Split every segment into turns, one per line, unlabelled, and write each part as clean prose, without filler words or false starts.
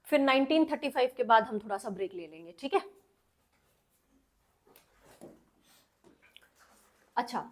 फिर 1935 के बाद हम थोड़ा सा ब्रेक ले लेंगे, ठीक है। अच्छा,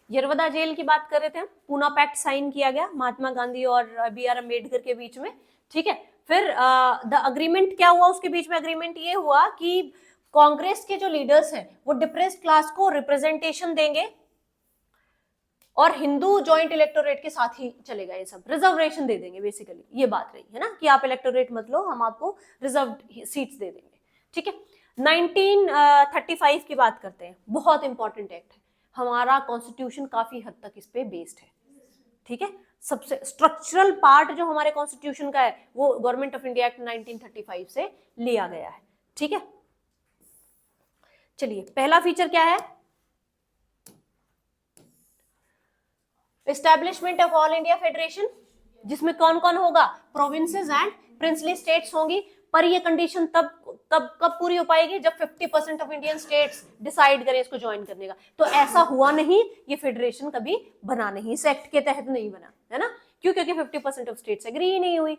यरवदा जेल की बात कर रहे थे हम, पूना पैक्ट साइन किया गया महात्मा गांधी और बी आर अम्बेडकर के बीच में, ठीक है। फिर द अग्रीमेंट क्या हुआ उसके बीच में? अग्रीमेंट ये हुआ कि कांग्रेस के जो लीडर्स हैं वो डिप्रेस्ड क्लास को रिप्रेजेंटेशन देंगे और हिंदू जॉइंट इलेक्टोरेट के साथ ही चले गए, सब रिजर्वेशन दे देंगे, बेसिकली ये बात रही है ना, कि आप इलेक्टोरेट मत लो, हम आपको रिजर्व सीट्स दे देंगे, ठीक है। 1935 की बात करते हैं, बहुत इंपॉर्टेंट एक्ट है, हमारा कॉन्स्टिट्यूशन काफी हद तक इस पे बेस्ड है, ठीक है। सबसे स्ट्रक्चरल पार्ट जो हमारे कॉन्स्टिट्यूशन का है वो गवर्नमेंट ऑफ इंडिया एक्ट 1935 से लिया गया है, ठीक है। चलिए, पहला फीचर क्या है? Establishment of all India federation, जिसमें कौन कौन होगा? प्रोविंसेस एंड प्रिंसली स्टेट्स होंगी, पर ये कंडीशन कब पूरी हो पाएगी? जब 50% ऑफ इंडियन स्टेट्स डिसाइड करें इसको ज्वाइन करने का। तो ऐसा हुआ नहीं, ये फेडरेशन कभी बना नहीं, इस एक्ट के तहत नहीं बना, है ना। क्यों? क्योंकि 50% ऑफ स्टेट्स एग्री ही नहीं हुई,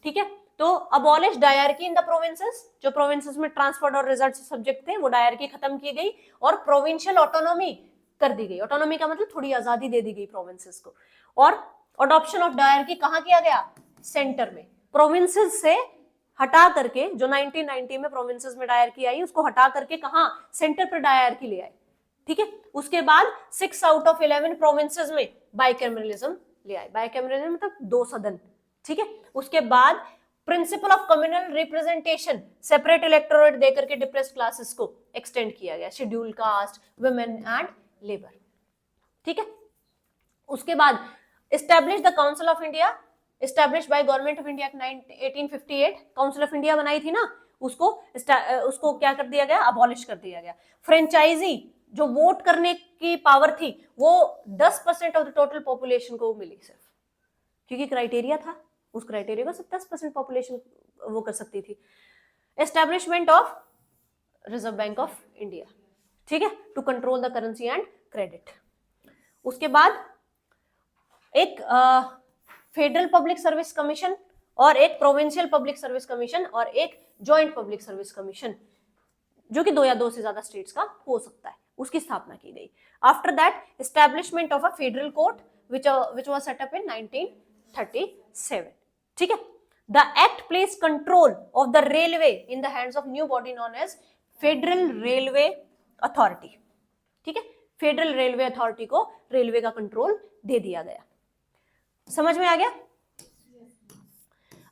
ठीक है। तो abolish dyarchy in the provinces, जो प्रोविंसेस में ट्रांसफर्ड और रिजर्व सब्जेक्ट थे वो डायरकी खत्म की गई और प्रोविंशियल ऑटोनॉमी कर दी गई। ऑटोनॉमी का मतलब थोड़ी आजादी दे दी गई प्रोविंसेस को। और अडॉप्शन ऑफ डायरकी कहां किया गया? सेंटर में। प्रोविंसेस से हटा करके, जो 1990 में प्रोविंसेस में डायरकी आई उसको हटा करके कहां? सेंटर पर डायरकी ले आए, ठीक है। उसके बाद 6 आउट ऑफ 11 प्रोविंसेस में बाइकैमरलिज्म ले आए। बाइकैमरलिज्म मतलब 2 सदन, ठीक है। उसके बाद principle of communal representation, separate electorate देकर के डिप्रेस्ड क्लासेस को एक्सटेंड किया गया, schedule caste, women and labour, ठीक है। उसके बाद establish the council of India, establish by government of India 1858, council of India बनाई थी ना, उसको क्या कर दिया गया? अबॉलिश कर दिया गया। फ्रेंचाइजी, जो वोट करने की पावर थी वो 10% ऑफ द टोटल पॉपुलेशन को मिली सिर्फ, क्योंकि क्राइटेरिया था, उस क्राइटेरिया को सिर्फ 10% पॉपुलेशन वो कर सकती थी। Establishment of Reserve Bank of India, ठीक है, to control the currency and credit. उसके बाद एक फेडरल पब्लिक सर्विस कमीशन और एक प्रोविंशियल पब्लिक सर्विस कमीशन और एक जॉइंट पब्लिक सर्विस कमीशन, जो कि 2 या 2 से ज्यादा स्टेट्स का हो सकता है, उसकी स्थापना की गई। After that establishment of a federal court which was set up in 1937, ठीक है। The act place control of the railway in the hands of new body known as Federal Railway Authority, ठीक है। फेडरल रेलवे अथॉरिटी को railway का कंट्रोल दे दिया गया। समझ में आ गया?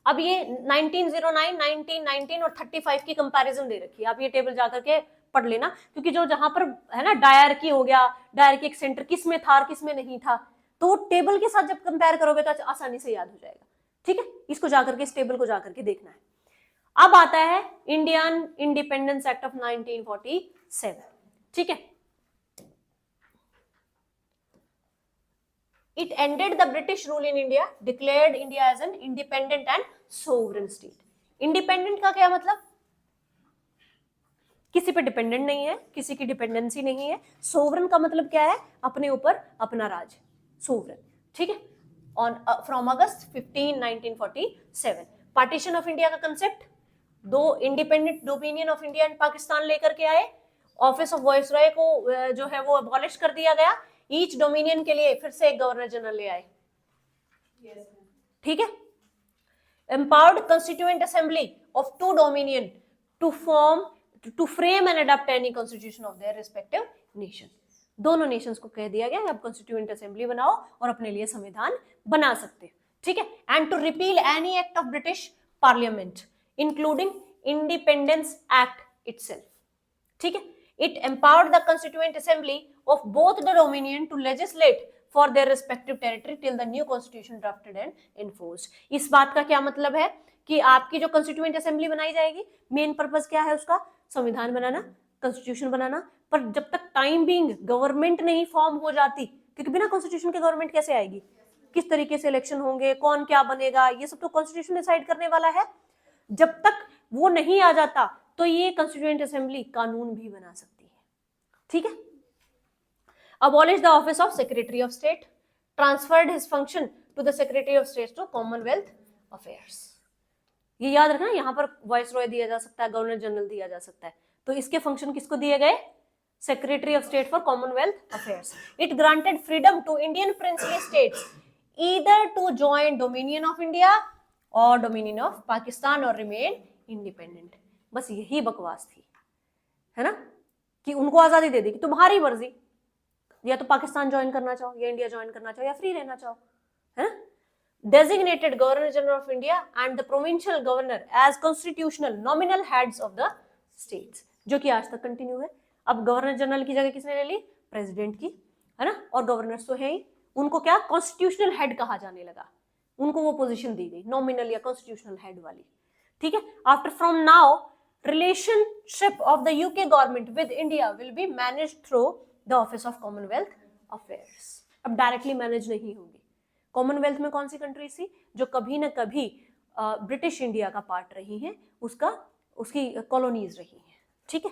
अब ये 1909, 1919 और 35 की कंपैरिजन दे रखी है, आप ये टेबल जाकर के पढ़ लेना, क्योंकि जो जहां पर है ना डायरकी हो गया, डायरकी एक सेंटर किस में था और किस में नहीं था, तो टेबल के साथ जब कंपेयर करोगे तो आसानी से याद हो जाएगा, ठीक है। इसको जाकर के, इस टेबल को जाकर के देखना है। अब आता है इंडियन इंडिपेंडेंस एक्ट ऑफ 1947, ठीक है। It ended the British rule in India, declared India as an independent and sovereign state. Independent का क्या मतलब? किसी पे डिपेंडेंट नहीं है, किसी की डिपेंडेंसी नहीं है। सोवरन का मतलब क्या है? अपने ऊपर अपना राज, सोवरन, ठीक है। On from August 15, 1947 partition of India का concept, 2 independent dominion of India and Pakistan लेकर के आए। ऑफिस ऑफ वॉइसरॉय को जो है वो अबॉलिश कर दिया गया। ईच डोमिनियन के लिए फिर से एक गवर्नर जनरल ले आए, ठीक है। Empowered constituent assembly of 2 dominion to frame and adopt any constitution of their respective nation. दोनों नेशंस को कह दिया गया है अब कॉन्स्टिट्यूएंट असेंबली बनाओ और अपने लिए संविधान बना सकते हैं, ठीक है। And to repeal any act of British Parliament including Independence Act itself, ठीक है। It empowered the Constituent Assembly of both the Dominion to legislate for their respective territory till the new constitution drafted and enforced. इस बात का क्या मतलब है कि आपकी जो Constituent Assembly बनाई जाएगी, मेन पर्पस क्या है उसका? संविधान बनाना, कॉन्स्टिट्यूशन बनाना। पर जब तक टाइम बीइंग गवर्नमेंट नहीं फॉर्म हो जाती, क्योंकि बिना कॉन्स्टिट्यूशन के गवर्नमेंट कैसे आएगी, किस तरीके से इलेक्शन होंगे, कौन क्या बनेगा, ये सब तो कॉन्स्टिट्यूशन डिसाइड करने वाला है। जब तक वो नहीं आ जाता तो ये कॉन्स्टिट्यूएंट असेंबली कानून भी बना सकती है, ठीक है। Abolish the office of secretary of state, transferred his function to the secretary of state to Commonwealth affairs. ये याद रखना, यहाँ पर वाइस रॉय दिया जा सकता है, गवर्नर जनरल दिया जा सकता है। तो इसके फंक्शन किसको दिए गए? Secretary of state for Commonwealth affairs. It granted freedom to Indian princely states either to join dominion of India और डोमिनियन ऑफ पाकिस्तान और रिमेन इंडिपेंडेंट। बस यही बकवास थी, है ना, कि उनको आजादी दे दी कि तुम्हारी मर्जी, या तो पाकिस्तान ज्वाइन करना चाहो, या इंडिया ज्वाइन करना चाहो, या फ्री रहना चाहो, है ना। Designated Governor General of India and the Provincial Governor as constitutional nominal heads of the states, जो कि आज तक कंटिन्यू है। अब गवर्नर जनरल की जगह किसने ले ली? प्रेसिडेंट की, है ना। और गवर्नर्स तो है ही, उनको क्या कॉन्स्टिट्यूशनल हेड कहा जाने लगा, उनको वो पोजीशन दी गई, नॉमिनल या कॉन्स्टिट्यूशनल हेड वाली, ठीक है। After from now relationship of the UK government with India will be managed through the office of Commonwealth affairs. अब डायरेक्टली मैनेज नहीं होगी। कॉमनवेल्थ में कौन सी कंट्रीज थी जो कभी ना कभी ब्रिटिश इंडिया का पार्ट रही हैं, उसकी कॉलोनीज रही हैं, ठीक है।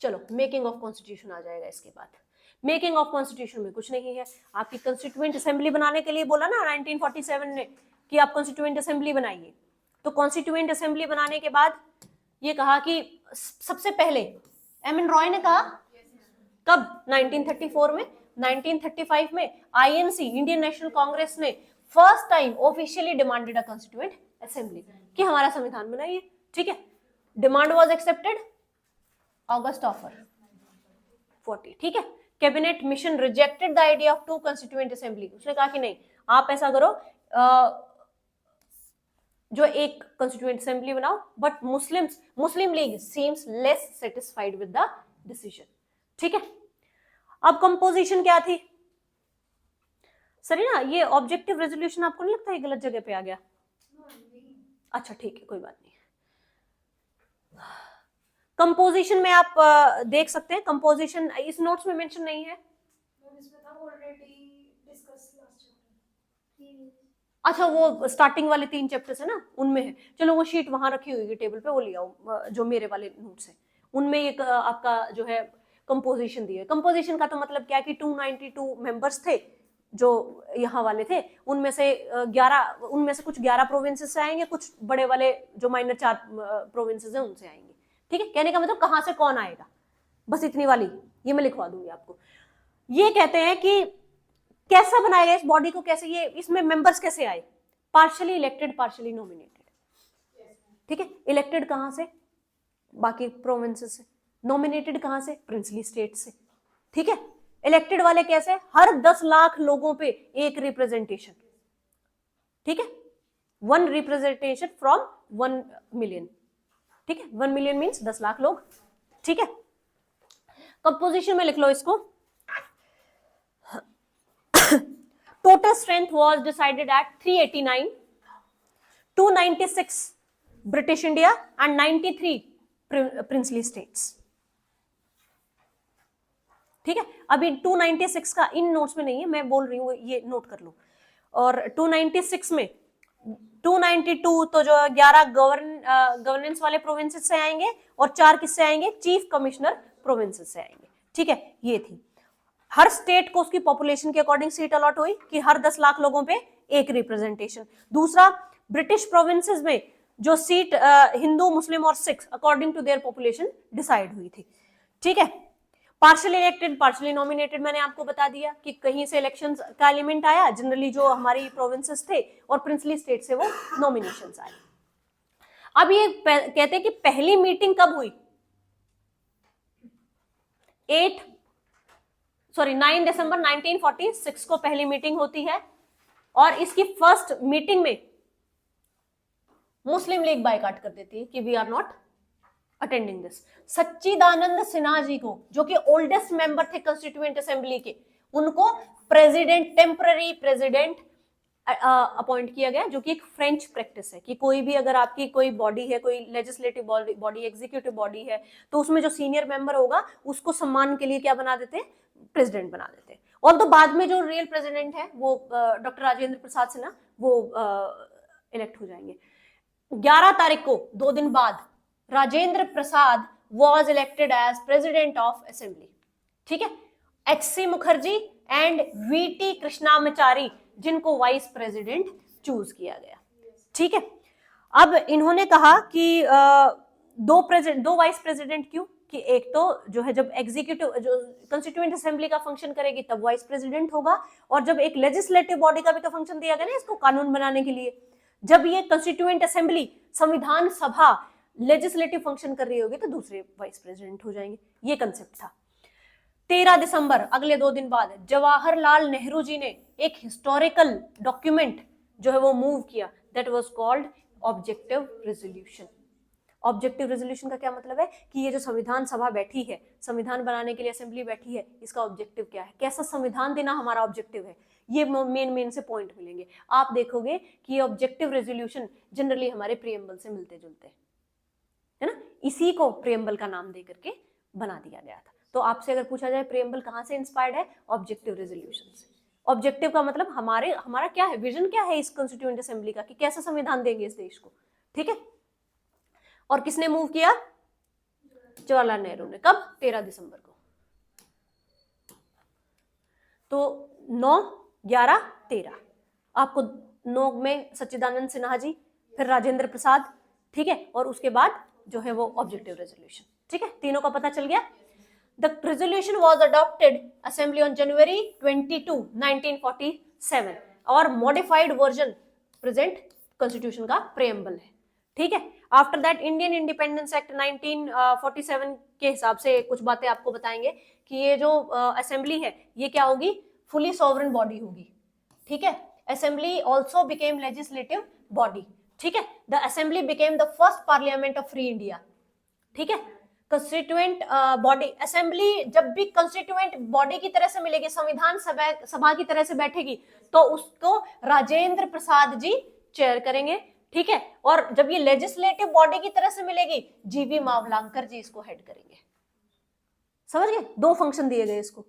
चलो मेकिंग ऑफ कॉन्स्टिट्यूशन आ जाएगा इसके बाद। मेकिंग ऑफ कॉन्स्टिट्यूशन में कुछ नहीं है, आपकी कंस्टिट्यूएंट असेंबली बनाने के लिए बोला ना 1947 ने कि आप कंस्टिट्यूएंट असेंबली बनाइए। तो कॉन्स्टिट्यूएंट असेंबली बनाने के बाद ये कहा कि सबसे पहले एम एन रॉय ने कहा, कब? 1934 में। 1935 में आईएनसी इंडियन नेशनल कांग्रेस ने फर्स्ट टाइम ऑफिशियली डिमांडेड अ कॉन्स्टिट्यूएंट असेंबली कि हमारा संविधान बनाइए, ठीक है। Demand was accepted August offer 40, ठीक है। Cabinet mission rejected the idea of 2 constituent assembly. उसने कहा कि नहीं, आप ऐसा करो, जो एक कॉन्स्टिट्यूएंट असेंबली बनाओ, but Muslim league seems less satisfied with the decision, ठीक है। अब कंपोजिशन क्या थी? सर ना, ये ऑब्जेक्टिव रेजोल्यूशन आपको नहीं लगता है गलत जगह पे आ गया? अच्छा ठीक है, कोई बात नहीं। कंपोजिशन में आप देख सकते हैं, कंपोजिशन इस नोट्स में मेंशन नहीं है। अच्छा, वो स्टार्टिंग वाले 3 चैप्टर्स है ना, उनमें है। चलो वो शीट वहां रखी हुई है टेबल पे, वो ले आओ, जो मेरे वाले नोट्स है उनमें एक आपका जो है कंपोजिशन दी है। कंपोजिशन का तो मतलब क्या है कि 292 मेंबर्स थे जो यहाँ वाले थे, उनमें से 11 प्रोविंसेस से आएंगे, कुछ बड़े वाले जो माइनर 4 प्रोविंसेस हैं उनसे आएंगे, ठीक है। कहने का मतलब कहाँ से कौन आएगा, बस इतनी वाली ये मैं लिखवा दूंगी आपको। ये कहते हैं कि कैसा बनाया गया इस बॉडी को, कैसे ये इसमें मेंबर्स कैसे आए? पार्शियली इलेक्टेड, पार्शियली नॉमिनेटेड, ठीक है। इलेक्टेड कहाँ से? बाकी प्रोविंसेस से। नॉमिनेटेड कहां से? प्रिंसली स्टेट से, ठीक है। इलेक्टेड वाले कैसे? हर 10 लाख लोगों पे एक रिप्रेजेंटेशन, ठीक है। 1 रिप्रेजेंटेशन फ्रॉम 1 मिलियन, ठीक है। 1 मिलियन मीन्स 10 लाख लोग, ठीक है। कंपोजिशन में लिख लो इसको। Total strength was decided at 389, 296 British India and 93 princely states, ठीक है। अभी 296 का इन नोट्स में नहीं है, मैं बोल रही हूँ, ये नोट कर लो। और 296 में 292 तो जो 11 गवर्नेंस वाले प्रोविंसेस से आएंगे और 4 किससे आएंगे? चीफ कमिश्नर प्रोविंसेस से आएंगे, ठीक है। ये थी, हर स्टेट को उसकी पॉपुलेशन के अकॉर्डिंग सीट अलॉट हुई कि हर 10 लाख लोगों पे एक रिप्रेजेंटेशन। दूसरा, ब्रिटिश प्रोविंसेस में जो सीट हिंदू, मुस्लिम और Sikh according to their population decide हुई थी, ठीक है। पार्शियली इलेक्टेड, पार्शियली नॉमिनेटेड मैंने आपको बता दिया कि कहीं से इलेक्शंस का एलिमेंट आया, जनरली जो हमारी प्रोविंसेस थे, और प्रिंसली स्टेट से वो नॉमिनेशंस आए। अब ये कहते हैं कि पहली मीटिंग कब हुई? 9 दिसंबर 1946 को पहली मीटिंग होती है, और इसकी फर्स्ट मीटिंग में मुस्लिम लीग बायकॉट कर देती है कि we are not attending this. Sachchidanand Sinha ji को, जो कि ओल्डेस्ट मेंबर थे कंस्टिट्यूएंट असेंबली के, उनको प्रेसिडेंट, टेम्पररी प्रेसिडेंट अपॉइंट किया गया, जो कि एक फ्रेंच प्रैक्टिस है कि कोई भी अगर आपकी कोई बॉडी है, कोई लेजिस्लेटिव बॉडी, एग्जीक्यूटिव बॉडी है, तो उसमें जो सीनियर मेंबर होगा उसको सम्मान के लिए क्या बना देते हैं? प्रेसिडेंट बना देते हैं। और तो बाद में जो रियल प्रेसिडेंट है वो डॉक्टर राजेंद्र प्रसाद सिन्हा वो इलेक्ट हो जाएंगे। 11 तारीख को, 2 दिन बाद, Rajendra Prasad was elected as president of assembly, ठीक है। H.C. Mukherjee and V.T. Krishnamachari जिनको वाइस प्रेसिडेंट चूज किया गया। ठीक है, अब इन्होंने कहा कि दो वाइस प्रेसिडेंट क्यों, कि एक तो जो है जब एग्जीक्यूटिव जो कंस्टिट्यूएंट असेंबली का फंक्शन करेगी तब वाइस प्रेसिडेंट होगा, और जब एक लेजिस्लेटिव बॉडी का भी तो फंक्शन दिया गया ना इसको कानून बनाने के लिए, जब ये कंस्टिट्यूएंट असेंबली संविधान सभा लेजिस्लेटिव फंक्शन कर रही होगी तो दूसरे वाइस प्रेसिडेंट हो जाएंगे, ये कंसेप्ट था। 13 दिसंबर अगले 2 दिन बाद जवाहरलाल नेहरू जी ने एक हिस्टोरिकल डॉक्यूमेंट जो है वो मूव किया, that was called objective resolution. Objective resolution का क्या मतलब है कि ये जो संविधान सभा बैठी है, संविधान बनाने के लिए असेंबली बैठी है, इसका ऑब्जेक्टिव क्या है, कैसा संविधान देना हमारा ऑब्जेक्टिव है, ये मेन से पॉइंट मिलेंगे। आप देखोगे कि ये ऑब्जेक्टिव रेजोल्यूशन जनरली हमारे प्रीएम्बल से मिलते जुलते हैं, है ना, इसी को प्रीएम्बल का नाम दे करके बना दिया गया था। तो आपसे अगर पूछा जाए प्रीएम्बल कहाँ से इंस्पायर्ड है, ऑब्जेक्टिव रेजोल्यूशन से। ऑब्जेक्टिव का मतलब हमारा क्या है, विजन क्या है इस कॉन्स्टिट्यूएंट असेंबली का, कि कैसा संविधान देंगे इस देश को। ठीक है, और किसने मूव किया, जवाहरलाल नेहरू ने। कब, 13 दिसंबर को। तो 9, 11, 13 आपको 9 में सच्चिदानंद सिन्हा जी, फिर राजेंद्र प्रसाद, ठीक है, और उसके बाद जो है वो ऑब्जेक्टिव रेजोल्यूशन। ठीक है, तीनों का पता चल गया। The resolution was adopted assembly on January 22, 1947 और modified version present constitution का preamble है। ठीक है, after that Indian independence act 1947 के हिसाब से कुछ बातें आपको बताएंगे कि ये जो असेंबली है ये क्या होगी, फुली सॉवरन बॉडी होगी। ठीक है, assembly also became legislative body. ठीक है, the assembly became the first parliament of free India. ठीक है, कंस्टिट्यूएंट बॉडी, असेंबली जब भी कंस्टिट्यूएंट बॉडी की तरह से मिलेगी, संविधान सभा की तरह से बैठेगी, तो उसको राजेंद्र प्रसाद जी चेयर करेंगे। ठीक है, और जब ये लेजिस्लेटिव बॉडी की तरह से मिलेगी, जीवी मावलांकर जी इसको हेड करेंगे। समझ गए, 2 फंक्शन दिए गए इसको।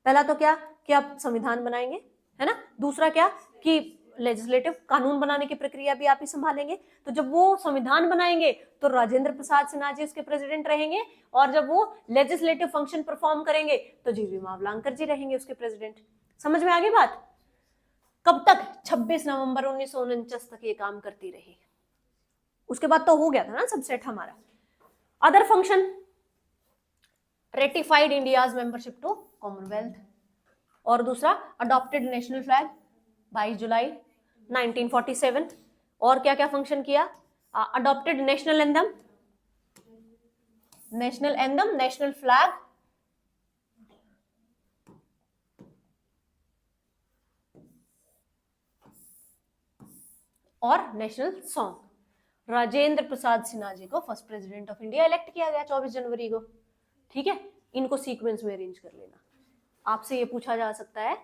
पहला तो क्या कि आप संविधान बनाएंगे, है ना, दूसरा क्या कि लेजिस्लेटिव कानून बनाने की प्रक्रिया भी आप ही संभालेंगे। तो जब वो संविधान बनाएंगे तो राजेंद्र प्रसाद सिन्हा जी उसके प्रेसिडेंट रहेंगे, और जब वो लेजिस्लेटिव फंक्शन परफॉर्म करेंगे तो जीवी मावलांकर जी रहेंगे उसके प्रेसिडेंट। समझ में आ गई बात। कब तक, 26 नवंबर 1949 तक ये काम करती रही। उसके बाद तो हो गया था ना सब सेट हमारा। Other function, ratified India's membership to Commonwealth, और दूसरा अडॉप्टेड नेशनल फ्लैग 22 जुलाई 1947। और क्या क्या फंक्शन किया, adopted national anthem, national flag, और नेशनल सॉन्ग। राजेंद्र प्रसाद सिन्हा जी को first president of India elect किया गया 24 जनवरी को। ठीक है, इनको सीक्वेंस में अरेंज कर लेना। आपसे ये पूछा जा सकता है